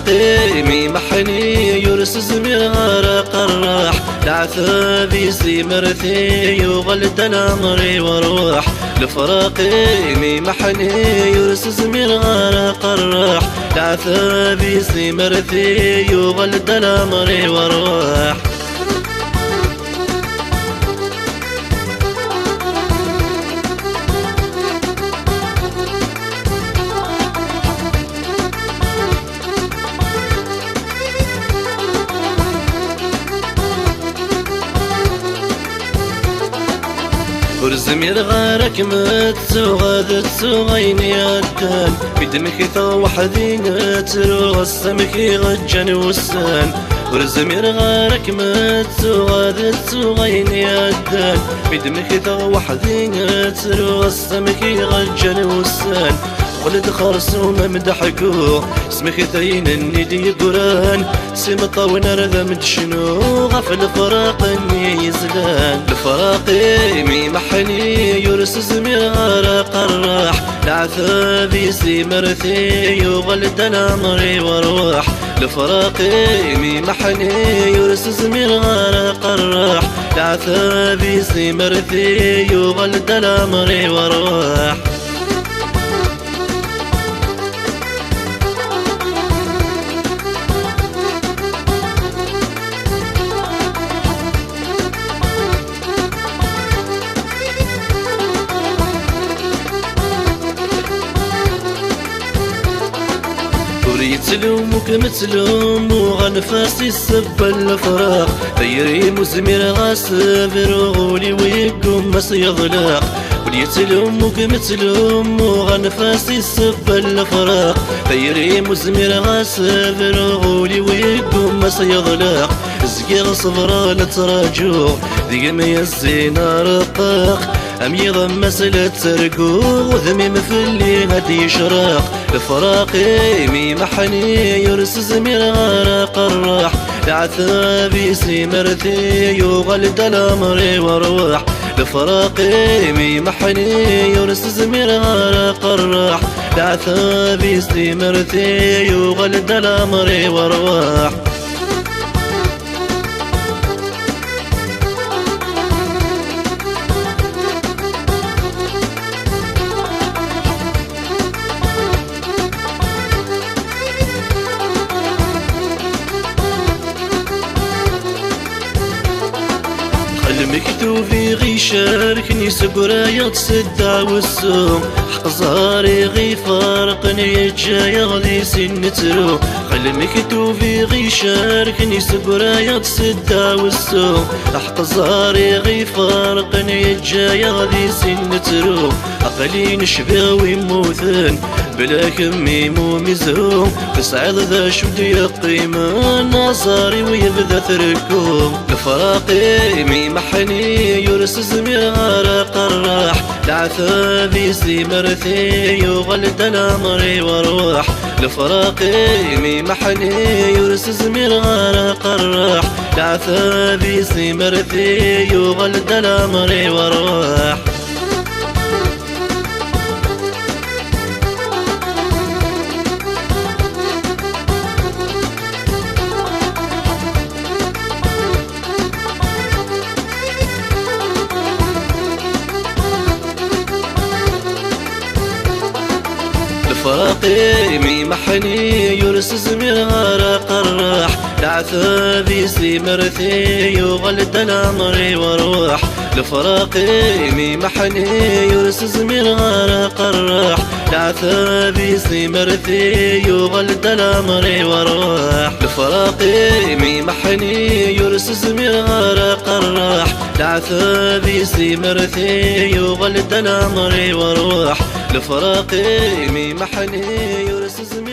لفراقي مي محني يرس زمير غرق الراح لعثابي سيمرثي يغلد الأمر وروح لفراقي مي محني يرس زمير غرق الراح لعثابي سيمرثي يغلد الأمر وروح ورزمير غارك متسو غادت سوغيني الدان بدمك ثوح ذينات روغ السمك غجن والسان ورزمير غارك متسو غادت سوغيني الدان بدمك ثوح ذينات روغ السمك غجن والسان ولد خرسوم مدحكو اسمك ثين الندي قران سمطا ونرذا مدشنو غفل فراقني يزلان لفراقي مي محني يرس زمير غرق الراح لعثابي سيمرثي يغلد الأمر وروح لفراقي مي محني يرس زمير غرق الراح لعثابي سيمرثي يغلد الأمر وروح يتلومك متلوم وغنفاسي السب الفراق ثيري مزمير غاسب رغولي ويقوم مس يضلاق وليتلومك متلوم وغنفاسي السب الفراق ثيري مزمير غاسب رغولي ويقوم مس يضلاق زقير صبرا لتراجو ذي مي الزينة رقاق أم يضم مسألة ترقو وذميم في اللي هدي شراق لفراقي مي محني يرس زمير غرق الراح لعثابي سيمرثي يغلد الأمر وروح لفراقي مي محني يرس زمير غرق الراح لعثابي سيمرثي يغلد الأمر وروح المكتوفي غي شاركني سقرايا تصدع والسوم حق زهري غي فارقني جاي غلي سنترو خلي المكتوفي غي شاركني سقرايا تصدع والسوم حق زهري غي فارقني جاي غلي سنترو أقلي نشبه ويموثن بلا كمي مو مزهوم تسعد ذا شد يقيمة نظري ويبدا تركوم لفراقي مي محني يرس زمير غرق الراح لعثابي سيمرثي يغلد الأمر وروح لفراقي مي محني يرس زمير غرق الراح لعثابي سيمرثي يغلد الأمر وروح لفراقي مي محني يرس زمير غرق الراح لعثابي سيمرثي يغلد الأمر وروح لفراقي مي محني يرس زمير غرق الراح لعثابي سيمرثي يغلد الأمر وروح لفراقي مي محني يرس زمير غرق الراح لعثابي سيمرثي يغلد الأمر وروح لفراقي مي محني يرس زمير